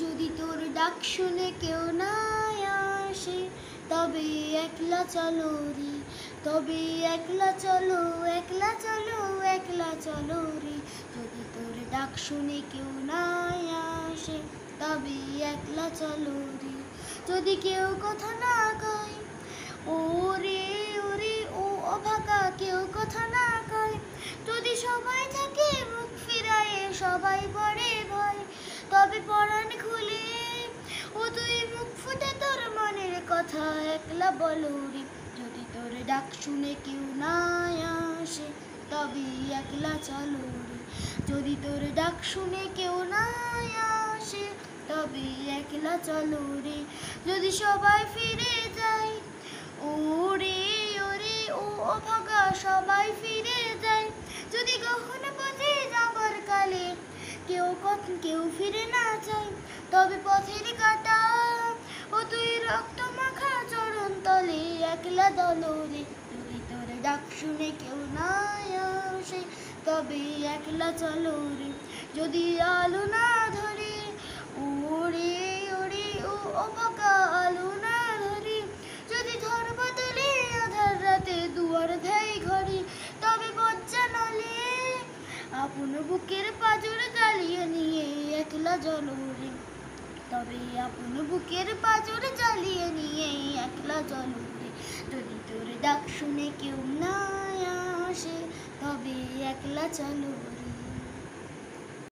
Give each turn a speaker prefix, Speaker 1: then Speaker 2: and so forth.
Speaker 1: যদি তোর ডাক শুনে কেউ না আসে, তবে একলা চলো রে, তবে একলা চলো, একলা চলো, একলা চলো রে। যদি তোর ডাক শুনে কেউ না আসে, তবে একলা চলো রে। যদি কেউ কথা না কয়, ওরে ওরে ও অভাগা, কেউ কথা না কয়, যদি সবাই থাকে মুখ ফিরায়ে, সবাই পড়ে ভয়, তবে পরাণ খুলে ও তুই মুখ ফুটে তোর মনের কথা একলা বলো রে। যদি তোর ডাক শুনে কেউ না আসে, তবে একলা চলো রে। যদি তোর ডাক শুনে কেউ না আসে, তবে একলা চলো রে। যদি সবাই ফিরে যায়, ওরে ওরে ও অভাগা, সবাই ফিরে যায়, যদি গহন পথে যাবার কালে কেউ ফিরে না যায়, তবে পথের কাটা ও তুই রক্ত মাখা চরণ তলে একলা দলরে। যদি তোর ডাক শুনে কেউ না আসে, তবে একলা চলো রে। যদি আলো না ধরে, ওরে ওরে ও অভাগা, আলো না ধরে, যদি ধর বদলে আধার রাতে দুয়ার দেয় ঘরে, তবে বজ্জা নলে আপন বুকের পাঁজর জ্বালিয়ে নিয়ে একলা জ্বলো রে। তবে আপন বুকের পাঁজর জ্বালিয়ে নিয়ে একলা জ্বলো রে। যদি তোর ডাক শুনে কেউ না আসে, তবে একলা চলো রে।